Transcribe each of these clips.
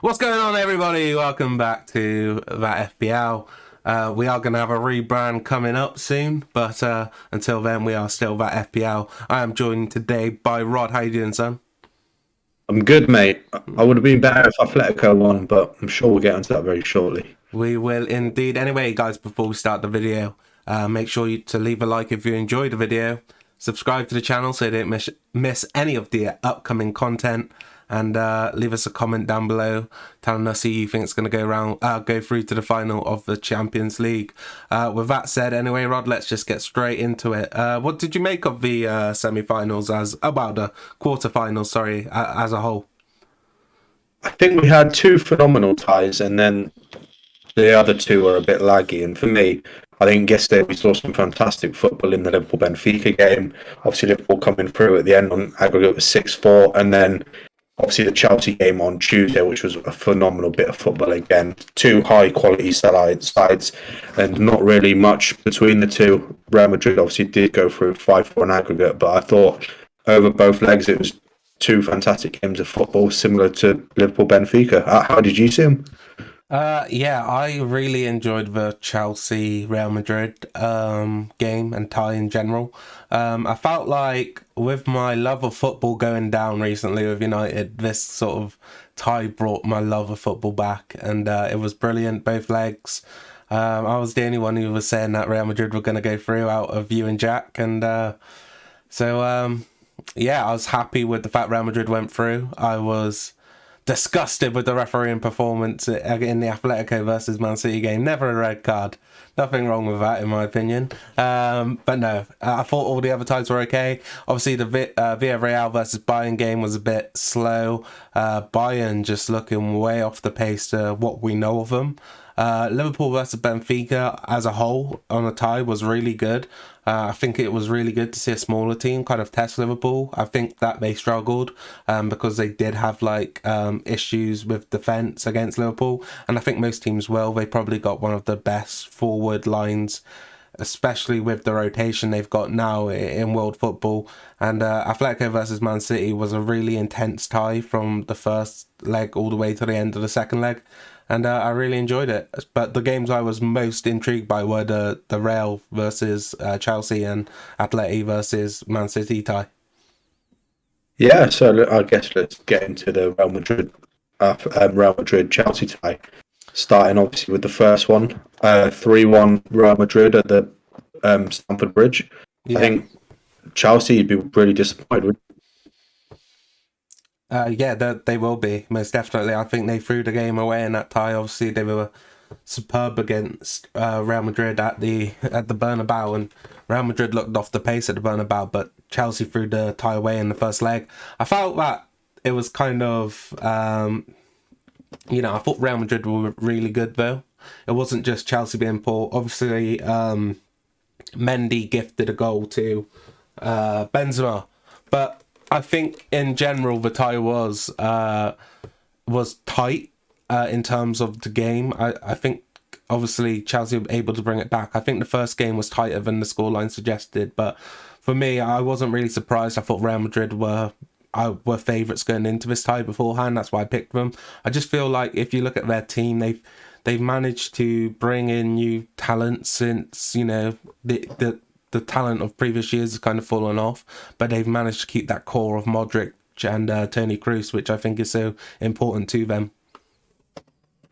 What's going on, everybody? Welcome back to that FPL. We are going to have a rebrand coming up soon, but until then, we are still that FPL. I am joined today by Rod. How you doing, son? I'm good, mate. I would have been better if Atletico won, but I'm sure we'll get onto that very shortly. We will indeed. Anyway, guys, before we start the video, make sure to leave a like if you enjoyed the video. Subscribe to the channel so you don't miss any of the upcoming content. And leave us a comment down below telling us who you think is going to go through to the final of the Champions League. With that said, anyway, Rod, let's just get straight into it. What did you make of the semi-finals the quarter-finals, sorry, as a whole? I think we had two phenomenal ties, and then the other two were a bit laggy. And for me, I think yesterday we saw some fantastic football in the Liverpool-Benfica game. Obviously, Liverpool coming through at the end on aggregate was 6-4, and then obviously the Chelsea game on Tuesday, which was a phenomenal bit of football again. Two high-quality sides, and not really much between the two. Real Madrid obviously did go through 5-4 in aggregate, but I thought over both legs it was two fantastic games of football, similar to Liverpool-Benfica. How did you see them? Yeah, I really enjoyed the Chelsea Real Madrid game and tie in general. I felt like with my love of football going down recently with United, this sort of tie brought my love of football back, and it was brilliant, both legs. I was the only one who was saying that Real Madrid were going to go through out of you and Jack, and yeah, I was happy with the fact Real Madrid went through. I was disgusted with the refereeing performance in the Atletico versus Man City game. Never a red card. Nothing wrong with that, in my opinion. But no, I thought all the other ties were okay. Obviously, the Villarreal versus Bayern game was a bit slow. Bayern just looking way off the pace to what we know of them. Liverpool versus Benfica as a whole on a tie was really good. I think it was really good to see a smaller team kind of test Liverpool. I think that they struggled because they did have issues with defence against Liverpool, and I think most teams will. They probably got one of the best forward lines, especially with the rotation they've got now in world football. And Atletico versus Man City was a really intense tie from the first leg all the way to the end of the second leg. And I really enjoyed it. But the games I was most intrigued by were the Real versus Chelsea and Atleti versus Man City tie. Yeah, so I guess let's get into the Real Madrid Chelsea tie. Starting obviously with the first one, 3-1 Real Madrid at the Stamford Bridge. I Yeah. think Chelsea would be really disappointed. Yeah, they will be, most definitely. I think they threw the game away in that tie. Obviously, they were superb against Real Madrid at the Bernabeu, and Real Madrid looked off the pace at the Bernabeu, but Chelsea threw the tie away in the first leg. I felt that it was kind of, I thought Real Madrid were really good, though. It wasn't just Chelsea being poor. Obviously, Mendy gifted a goal to Benzema, but I think in general the tie was tight in terms of the game. I think obviously Chelsea were able to bring it back. I think the first game was tighter than the scoreline suggested, but for me, I wasn't really surprised. I thought Real Madrid were favourites going into this tie beforehand. That's why I picked them. I just feel like if you look at their team, they've managed to bring in new talent since the talent of previous years has kind of fallen off, but they've managed to keep that core of Modric and Toni Kroos, which I think is so important to them.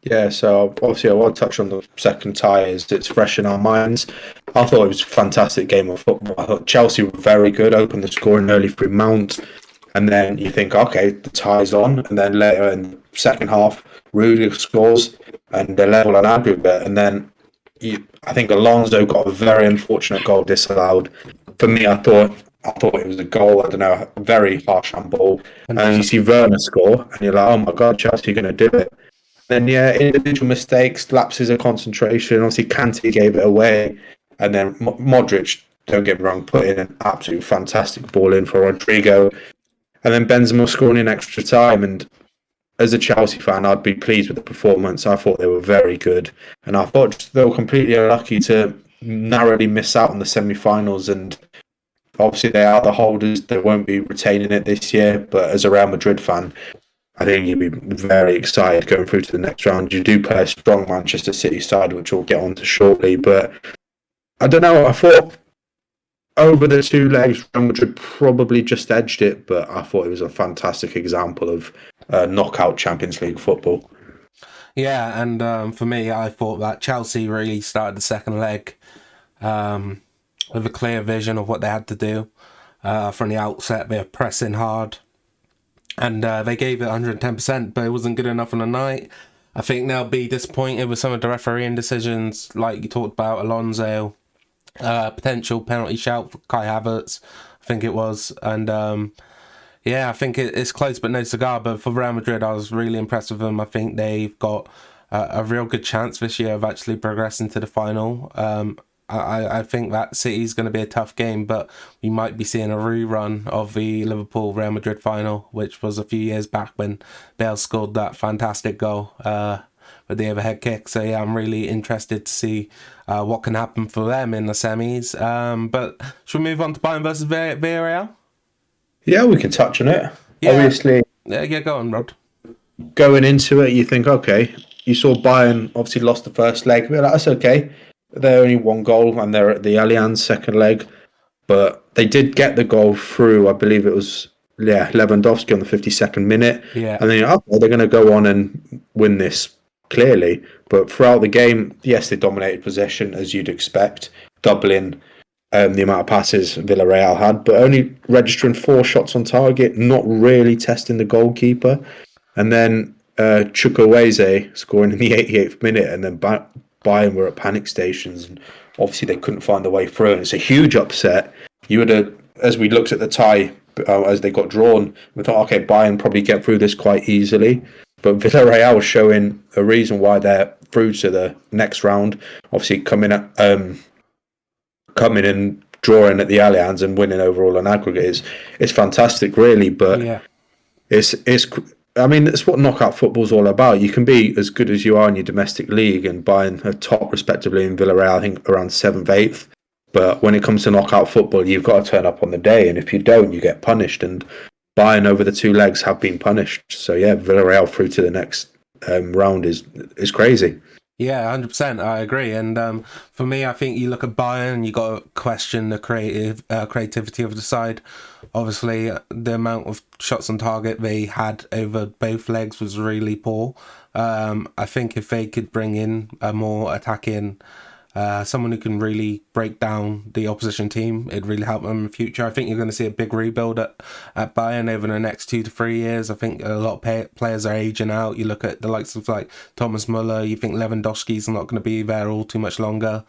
Yeah, so obviously I want to touch on the second tie as it's fresh in our minds. I thought it was a fantastic game of football. I thought Chelsea were very good, opened the scoring early through Mount, and then you think, okay, the tie's on, and then later in the second half, Rudiger scores, and they're level on aggregate, and then I think Alonso got a very unfortunate goal disallowed. For me, I thought it was a goal. I don't know, very harsh on ball. And you see Werner score, and you're like, oh my god, Chelsea are going to do it. Then yeah, individual mistakes, lapses of concentration. Obviously, Kante gave it away, and then Modric, don't get me wrong, put in an absolute fantastic ball in for Rodrigo, and then Benzema scoring in extra time. And as a Chelsea fan, I'd be pleased with the performance. I thought they were very good, and I thought they were completely unlucky to narrowly miss out on the semi-finals. And obviously, they are the holders; they won't be retaining it this year. But as a Real Madrid fan, I think you'd be very excited going through to the next round. You do play a strong Manchester City side, which we'll get on to shortly. But I don't know. I thought over the two legs, Real Madrid probably just edged it, but I thought it was a fantastic example of knockout Champions League football. Yeah, and for me, I thought that Chelsea really started the second leg with a clear vision of what they had to do. From the outset, they were pressing hard, and they gave it 110%, but it wasn't good enough on the night. I think they'll be disappointed with some of the refereeing decisions, like you talked about Alonso, potential penalty shout for Kai Havertz, I think it was, and yeah, I think it's close but no cigar. But for Real Madrid, I was really impressed with them. I think they've got a real good chance this year of actually progressing to the final. I think that City's going to be a tough game, but we might be seeing a rerun of the Liverpool Real Madrid final, which was a few years back when Bale scored that fantastic goal with the overhead kick. So yeah, I'm really interested to see what can happen for them in the semis. But should we move on to Bayern versus Villarreal? Yeah, we can touch on it. Yeah. Obviously, Yeah, go on, Rod. going into it, you think, okay, you saw Bayern obviously lost the first leg. But that's okay. They're only one goal and they're at the Allianz second leg. But they did get the goal through, I believe it was, Lewandowski on the 52nd minute. Yeah. And then you're they're going to go on and win this clearly. But throughout the game, yes, they dominated possession as you'd expect, doubling the amount of passes Villarreal had, but only registering 4 shots on target, not really testing the goalkeeper. And then Chukwueze scoring in the 88th minute, and then Bayern were at panic stations, and obviously they couldn't find a way through. And it's a huge upset. You would have, as we looked at the tie as they got drawn, we thought, okay, Bayern probably get through this quite easily. But Villarreal was showing a reason why they're through to the next round. Obviously, coming and drawing at the Allianz and winning overall on aggregate is fantastic, really. But Yeah. it's I mean, it's what knockout football's all about. You can be as good as you are in your domestic league and Bayern are top respectively in Villarreal, I think around 7th, 8th. But when it comes to knockout football, you've got to turn up on the day, and if you don't, you get punished. And Bayern over the two legs have been punished. So yeah, Villarreal through to the next round is crazy. Yeah, 100%. I agree. And for me, I think you look at Bayern, you got to question the creativity of the side. Obviously, the amount of shots on target they had over both legs was really poor. I think if they could bring in a more attacking, someone who can really break down the opposition team, it'd really help them in the future. I think you're going to see a big rebuild at Bayern over the next 2 to 3 years. I think a lot of players are aging out. You look at the likes of like Thomas Muller, you think Lewandowski's not going to be there all too much longer.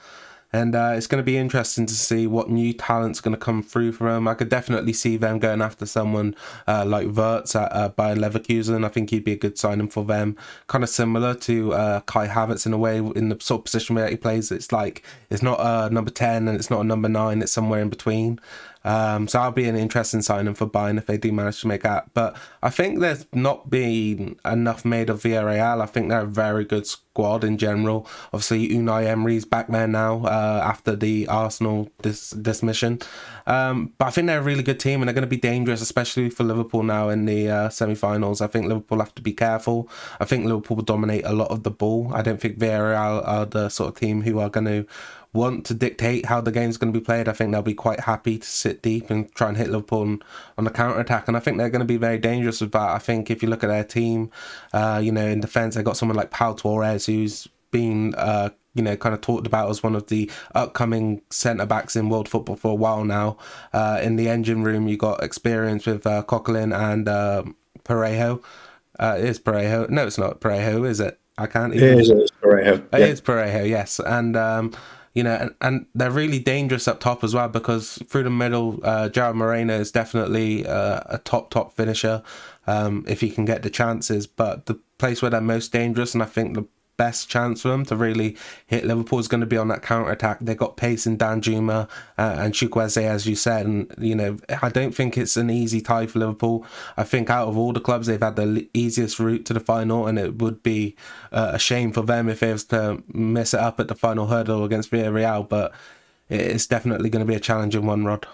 And it's going to be interesting to see what new talent's going to come through for them. I could definitely see them going after someone like Wirtz at Bayer Leverkusen. I think he'd be a good signing for them. Kind of similar to Kai Havertz in a way, in the sort of position where he plays. It's like, it's not a number 10 and it's not a number 9. It's somewhere in between. So that'll be an interesting signing for Bayern if they do manage to make that. But I think there's not been enough made of Villarreal. I think they're a very good squad in general. Obviously, Unai Emery's back there now after the Arsenal dismission. But I think they're a really good team and they're going to be dangerous, especially for Liverpool now in the semi-finals. I think Liverpool have to be careful. I think Liverpool will dominate a lot of the ball. I don't think Villarreal are the sort of team who are going to want to dictate how the game's going to be played. I think they'll be quite happy to sit deep and try and hit Liverpool on the counter-attack, and I think they're going to be very dangerous with that. I think if you look at their team, in defence, they've got someone like Pau Torres, who's been kind of talked about as one of the upcoming centre-backs in world football for a while now. In the engine room, you got experience with Coquelin and Parejo. It is Parejo. No, it's not Parejo, is it? I can't even... It is Parejo. It is Parejo, yes. And... and they're really dangerous up top as well, because through the middle, Gerard Moreno is definitely a top finisher if he can get the chances. But the place where they're most dangerous, and I think the best chance for them to really hit Liverpool is going to be on that counter-attack. They've got pace in Danjuma and Chukwueze, as you said. And, I don't think it's an easy tie for Liverpool. I think out of all the clubs, they've had the easiest route to the final, and it would be a shame for them if they was to mess it up at the final hurdle against Villarreal. But it's definitely going to be a challenging one, Rod.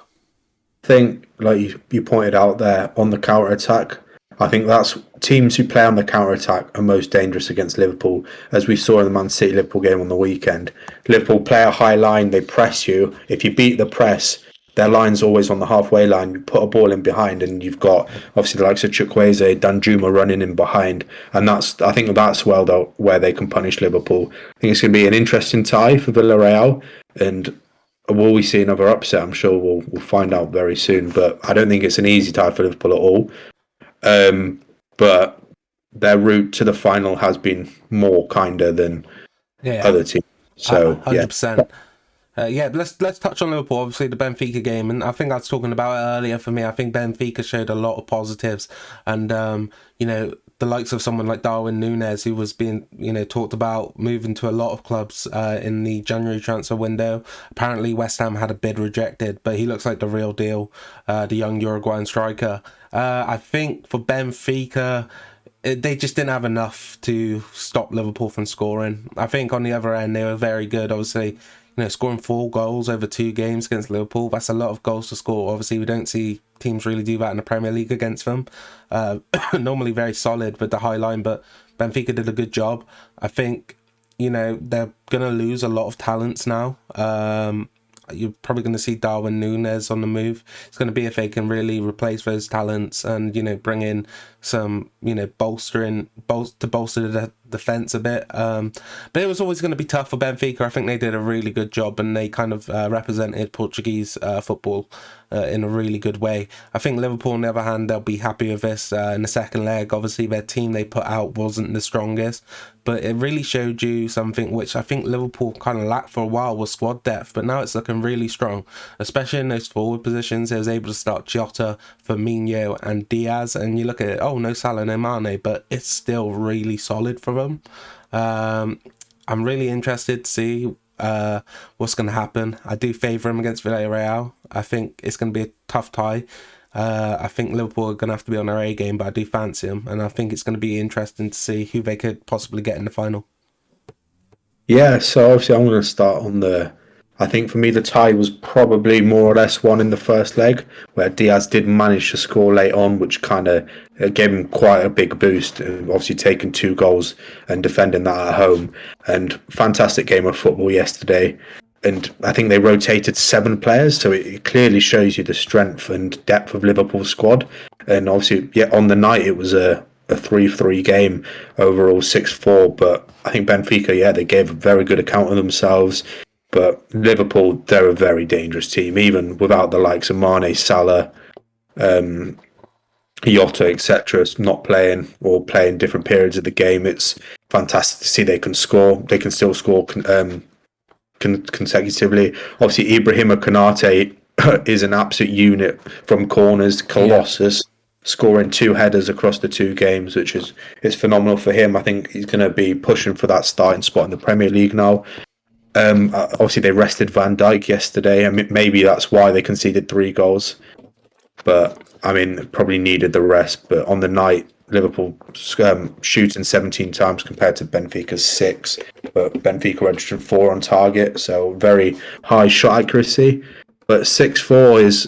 I think, like you pointed out there, on the counter-attack, I think that's teams who play on the counter attack are most dangerous against Liverpool, as we saw in the Man City Liverpool game on the weekend. Liverpool play a high line, they press you. If you beat the press, their line's always on the halfway line. You put a ball in behind, and you've got obviously the likes of Chukwueze, Danjuma running in behind, and I think that's where they can punish Liverpool. I think it's going to be an interesting tie for Villarreal, and will we see another upset? I'm sure we'll find out very soon, but I don't think it's an easy tie for Liverpool at all. But their route to the final has been more kinder than other teams. So 100%. Let's touch on Liverpool. Obviously, the Benfica game, and I think I was talking about it earlier. For me, I think Benfica showed a lot of positives, and the likes of someone like Darwin Núñez, who was being talked about moving to a lot of clubs in the January transfer window. Apparently, West Ham had a bid rejected, but he looks like the real deal, the young Uruguayan striker. I think for Benfica, they just didn't have enough to stop Liverpool from scoring. I think on the other end, they were very good. Obviously, scoring 4 goals over 2 games against Liverpool, that's a lot of goals to score. Obviously, we don't see teams really do that in the Premier League against them. Normally very solid with the high line, but Benfica did a good job. I think, they're going to lose a lot of talents now. You're probably going to see Darwin Núñez on the move. It's going to be if they can really replace those talents and, bring in some, bolster the defence a bit. But it was always going to be tough for Benfica. I think they did a really good job, and they kind of represented Portuguese football in a really good way. I think Liverpool, on the other hand, they'll be happy with this in the second leg. Obviously, their team they put out wasn't the strongest, but it really showed you something which I think Liverpool kind of lacked for a while, was squad depth. But now it's looking really strong, especially in those forward positions. They was able to start Jota, Firmino and Diaz, and you look at it, no Salah, no Mane, but it's still really solid for them. I'm really interested to see what's going to happen. I do favour him against Villarreal. I think it's going to be a tough tie. I think Liverpool are going to have to be on their A game, but I do fancy them, and I think it's going to be interesting to see who they could possibly get in the final. Yeah, so obviously I'm going to start on I think for me the tie was probably more or less won in the first leg, where Diaz did manage to score late on, which kind of gave him quite a big boost. Obviously taking 2 goals and defending that at home, and fantastic game of football yesterday. And I think they rotated 7 players, so it clearly shows you the strength and depth of Liverpool's squad. And obviously, on the night it was a 3-3 game, overall 6-4. But I think Benfica, they gave a very good account of themselves. But Liverpool, they're a very dangerous team, even without the likes of Mane, Salah, Jota, etc. not playing or playing different periods of the game. It's fantastic to see they can score. They can still score consecutively. Obviously, Ibrahima Konate is an absolute unit from corners, colossus, scoring 2 headers across the 2 games, which is phenomenal for him. I think he's going to be pushing for that starting spot in the Premier League now. Obviously, they rested Van Dijk yesterday. I mean, maybe that's why they conceded 3 goals. But, I mean, probably needed the rest. But on the night, Liverpool shooting 17 times compared to Benfica's 6. But Benfica registered 4 on target, so very high shot accuracy. But 6-4 is,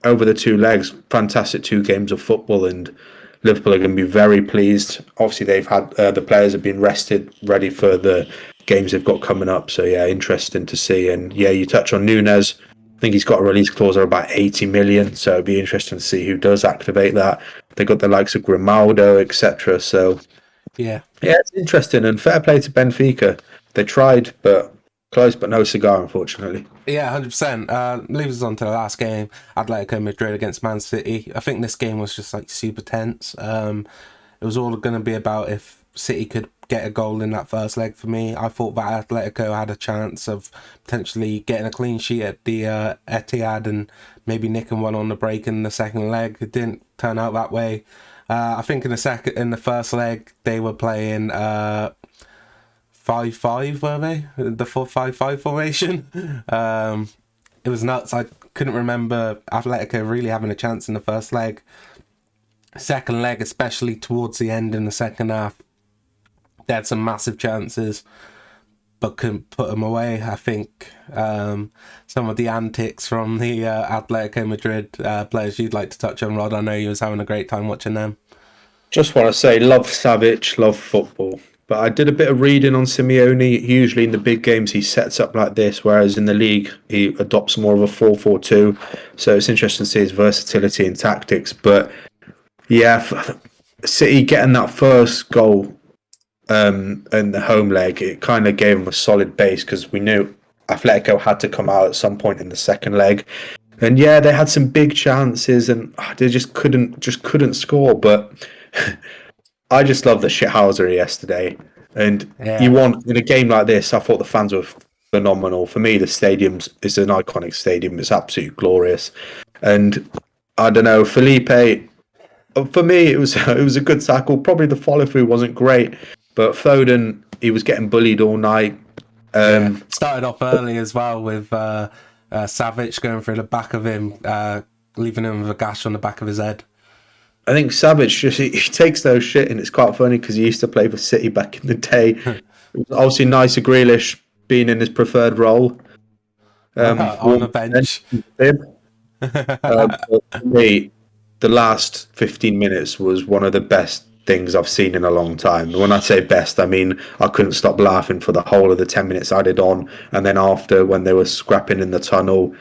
over the 2 legs, fantastic 2 games of football, and Liverpool are going to be very pleased. Obviously, they've had the players have been rested, ready for the games they've got coming up. So interesting to see. And you touch on Núñez. I think he's got a release clause of about 80 million. So it'd be interesting to see who does activate that. They got the likes of Grimaldo, etc. So it's interesting, and fair play to Benfica. They tried, but close, but no cigar, unfortunately. 100%. Leaves us on to the last game, Atletico Madrid against Man City. I think this game was just super tense. It was all going to be about if City could get a goal in that first leg for me. I thought that Atletico had a chance of potentially getting a clean sheet at the Etihad and maybe nicking one on the break in the second leg. It didn't turn out that way. I think in the first leg they were playing 5-5, were they? The 4-5-5 formation. It was nuts. I couldn't remember Atletico really having a chance in the first leg. Second leg, especially towards the end in the second half, they had some massive chances, but couldn't put them away. I think some of the antics from the Atletico Madrid players you'd like to touch on, Rod. I know you was having a great time watching them. Just want to say, love Savic, love football. But I did a bit of reading on Simeone. Usually in the big games, he sets up like this, whereas in the league, he adopts more of a 4-4-2. So it's interesting to see his versatility in tactics. But yeah, City getting that first goal in the home leg, it kind of gave them a solid base because we knew Atletico had to come out at some point in the second leg. And yeah, they had some big chances, and they just couldn't score. But I just love the shithousery yesterday. And you Yeah, want in a game like this, I thought the fans were phenomenal. For me, the stadium is an iconic stadium. It's absolutely glorious. And I don't know, Felipe. For me, it was a good tackle. Probably the follow through wasn't great, but Foden, he was getting bullied all night. yeah. Um, Started off early as well with Savic going through the back of him, leaving him with a gash on the back of his head. I think Savage he takes those shit, and it's quite funny because he used to play for City back in the day. It was obviously nice of Grealish being in his preferred role. On the bench. But for me, the last 15 minutes was one of the best things I've seen in a long time. When I say best, I mean I couldn't stop laughing for the whole of the 10 minutes added on. And then after, when they were scrapping in the tunnel,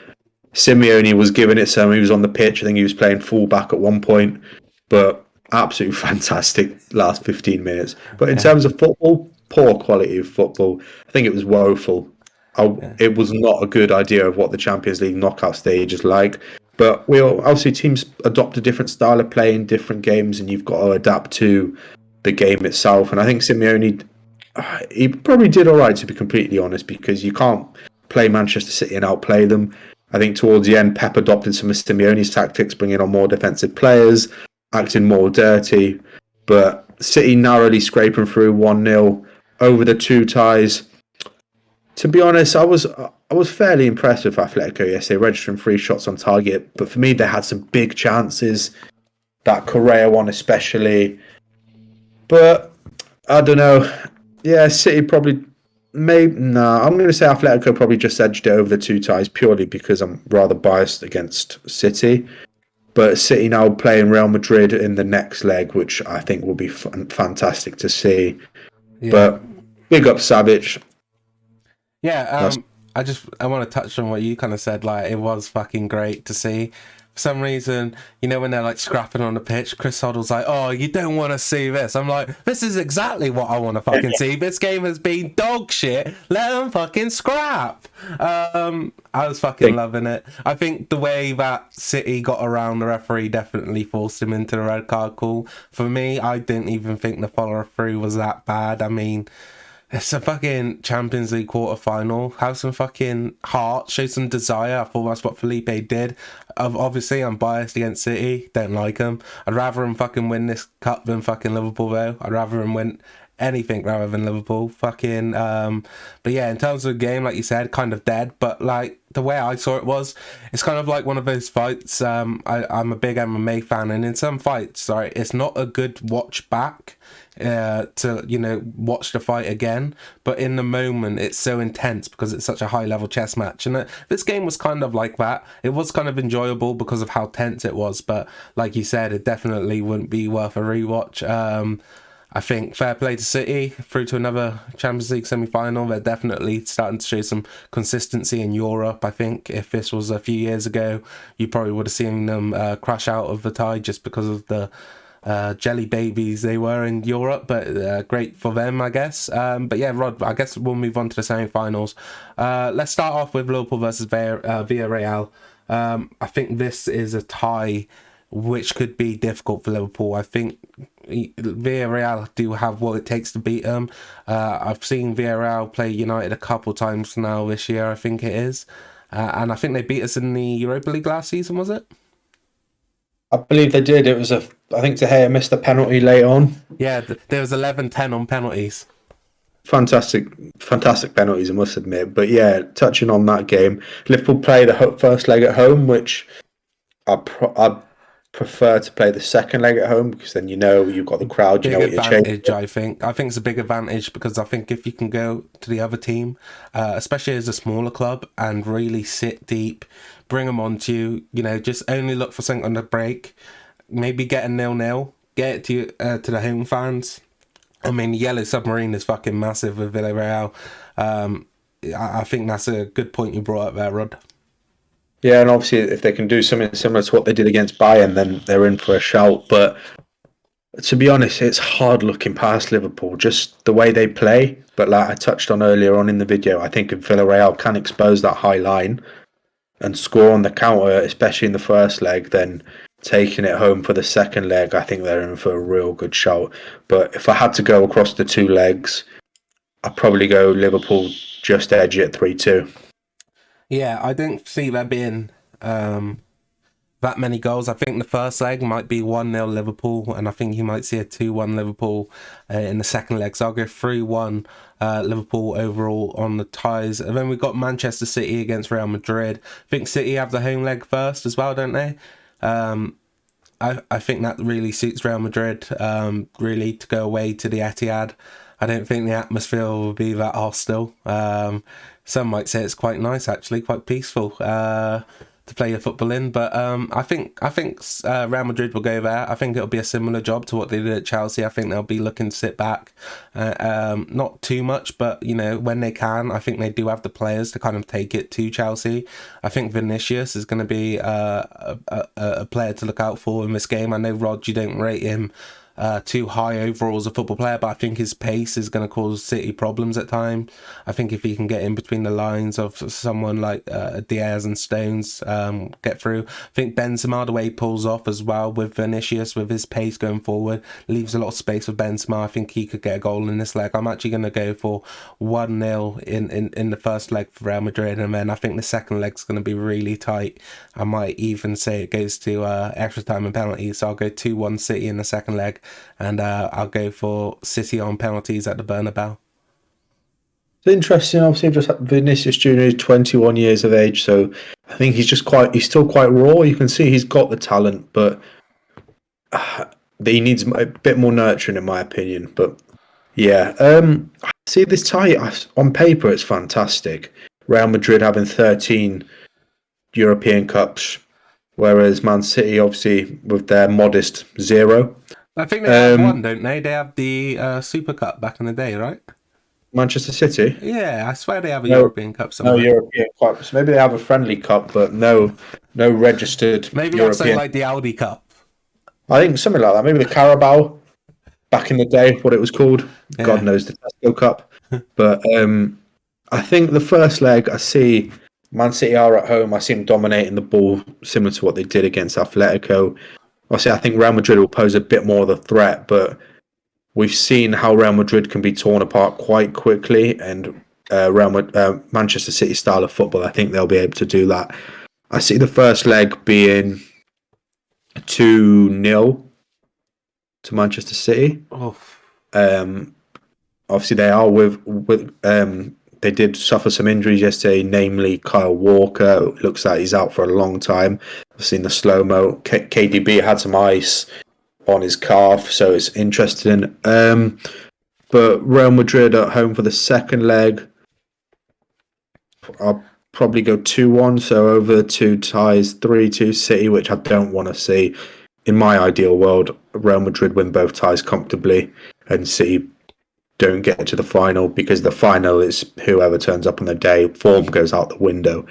Simeone was giving it some. He was on the pitch. I think he was playing fullback at one point. But absolutely fantastic last 15 minutes. But in Yeah, terms of football, poor quality of football. I think it was woeful. yeah, It was not a good idea of what the Champions League knockout stage is like. But obviously teams adopt a different style of play in different games, and you've got to adapt to the game itself. And I think Simeone, he probably did all right, to be completely honest, because you can't play Manchester City and outplay them. I think towards the end, Pep adopted some of Simeone's tactics, bringing on more defensive players, acting more dirty. But City narrowly scraping through 1-0 over the two ties. To be honest, I was fairly impressed with Atletico yesterday, registering 3 shots on target. But for me, they had some big chances. That Correa one especially. But I don't know. Yeah, City probably. Maybe nah. I'm going to say Atletico probably just edged it over the two ties purely because I'm rather biased against City. But City now playing Real Madrid in the next leg, which I think will be fantastic to see. yeah. But big up Savic. Yeah, That's I want to touch on what you kind of said. Like, it was fucking great to see. For some reason, when they're like scrapping on the pitch, Chris Hoddle's like, "Oh, you don't want to see this." I'm like, "This is exactly what I want to fucking see. This game has been dog shit. Let them fucking scrap." I was fucking loving it. I think the way that City got around the referee definitely forced him into the red card call. For me, I didn't even think the follow through was that bad. I mean, it's a fucking Champions League quarter final. Have some fucking heart, show some desire. I thought that's what Felipe did. Obviously, I'm biased against City. Don't like him. I'd rather him fucking win this cup than fucking Liverpool, though. I'd rather him win anything rather than Liverpool. Fucking. But yeah, in terms of the game, like you said, kind of dead. But like the way I saw it was, it's kind of like one of those fights. I'm a big MMA fan, and in some fights, sorry, it's not a good watch back. To watch the fight again, but in the moment it's so intense because it's such a high level chess match, and this game was kind of like that. It was kind of enjoyable because of how tense it was, but like you said, it definitely wouldn't be worth a rewatch. I think fair play to City through to another Champions League semi-final. They're definitely starting to show some consistency in Europe. I think if this was a few years ago, you probably would have seen them crash out of the tie just because of the jelly babies they were in Europe, but great for them, I guess. But yeah, Rod, I guess we'll move on to the semi-finals. Let's start off with Liverpool versus Villarreal. I think this is a tie which could be difficult for Liverpool. I think Villarreal do have what it takes to beat them. I've seen Villarreal play United a couple times now this year, I think it is. And I think they beat us in the Europa League last season, was it? I believe they did. It was I think De Gea missed a penalty late on. Yeah, there was 11-10 on penalties. Fantastic, fantastic penalties, I must admit. But yeah, touching on that game, Liverpool play the first leg at home, which I prefer to play the second leg at home because then you've got the crowd, you Big know what you're chasing. advantage, I think. I think it's a big advantage because I think if you can go to the other team, especially as a smaller club, and really sit deep, bring them onto you, just only look for something on the break, maybe get a 0-0, get it to the home fans. I mean, Yellow Submarine is fucking massive with Villarreal. I think that's a good point you brought up there, Rod. Yeah, and obviously if they can do something similar to what they did against Bayern, then they're in for a shout. But to be honest, it's hard looking past Liverpool, just the way they play. But like I touched on earlier on in the video, I think if Villarreal can expose that high line and score on the counter, especially in the first leg, then taking it home for the second leg, I think they're in for a real good shout. But if I had to go across the two legs, I'd probably go Liverpool just edge it 3-2. Yeah, I don't see there being that many goals. I think the first leg might be 1-0 Liverpool, and I think you might see a 2-1 Liverpool in the second leg. So I'll go 3-1 Liverpool overall on the ties. And then we've got Manchester City against Real Madrid. I think City have the home leg first as well, don't they? I think that really suits Real Madrid, really, to go away to the Etihad. I don't think the atmosphere will be that hostile. Some might say it's quite nice, actually, quite peaceful to play your football in. But I think Real Madrid will go there. I think it'll be a similar job to what they did at Chelsea. I think they'll be looking to sit back, not too much, but when they can, I think they do have the players to kind of take it to Chelsea. I think Vinicius is going to be a player to look out for in this game. I know, Rod, you don't rate him too high overall as a football player, but I think his pace is going to cause City problems at times. I think if he can get in between the lines of someone like Diaz and Stones, get through. I think Benzema, the way he pulls off as well with Vinicius, with his pace going forward, leaves a lot of space for Benzema. I think he could get a goal in this leg. I'm actually going to go for 1-0 in the first leg for Real Madrid, and then I think the second leg's going to be really tight. I might even say it goes to extra time and penalties, so I'll go 2-1 City in the second leg. And I'll go for City on penalties at the Bernabeu. It's interesting. Obviously, just Vinicius Junior is 21 years of age, so I think he's still quite raw. You can see he's got the talent, but he needs a bit more nurturing, in my opinion. But yeah, see this tie on paper, it's fantastic. Real Madrid having 13 European Cups, whereas Man City, obviously, with their modest 0. I think they have one, don't they? They have the Super Cup back in the day, right? Manchester City? Yeah, I swear they have a European Cup somewhere. No European Cups. Maybe they have a friendly cup, but no registered Maybe European. also like the Audi Cup. I think something like that. Maybe the Carabao, back in the day, what it was called. Yeah. God knows, the Tesco Cup. But I think the first leg, I see Man City are at home. I see them dominating the ball, similar to what they did against Atletico. Obviously, I think Real Madrid will pose a bit more of a threat, but we've seen how Real Madrid can be torn apart quite quickly, and Manchester City style of football, I think they'll be able to do that. I see the first leg being 2-0 to Manchester City. Oh. Obviously, they are they did suffer some injuries yesterday, namely Kyle Walker. Looks like he's out for a long time. I've seen the slow-mo. KDB had some ice on his calf, so it's interesting. But Real Madrid at home for the second leg, I'll probably go 2-1, so over 2 ties, 3-2 City, which I don't want to see. In my ideal world, Real Madrid win both ties comfortably, and City don't get to the final, because the final is whoever turns up on the day. Form goes out the window.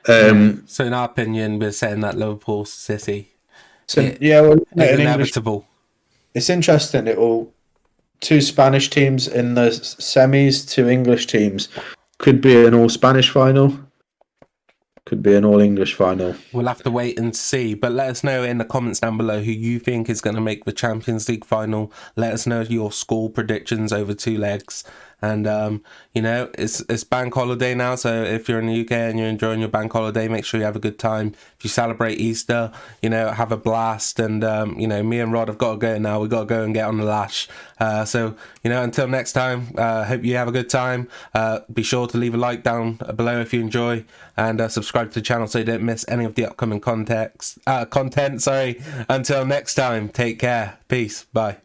So in our opinion, we're saying that Liverpool City is inevitable. It's interesting. It will 2 Spanish teams in the semis, 2 English teams. Could be an all Spanish final. Could be an all English final. We'll have to wait and see. But let us know in the comments down below who you think is going to make the Champions League final. Let us know your score predictions over 2 legs. And, it's bank holiday now. So if you're in the UK and you're enjoying your bank holiday, make sure you have a good time. If you celebrate Easter, have a blast. And, me and Rod have got to go now. We've got to go and get on the lash. So, until next time, hope you have a good time. Be sure to leave a like down below if you enjoy. And subscribe to the channel so you don't miss any of the upcoming content. Until next time, take care. Peace. Bye.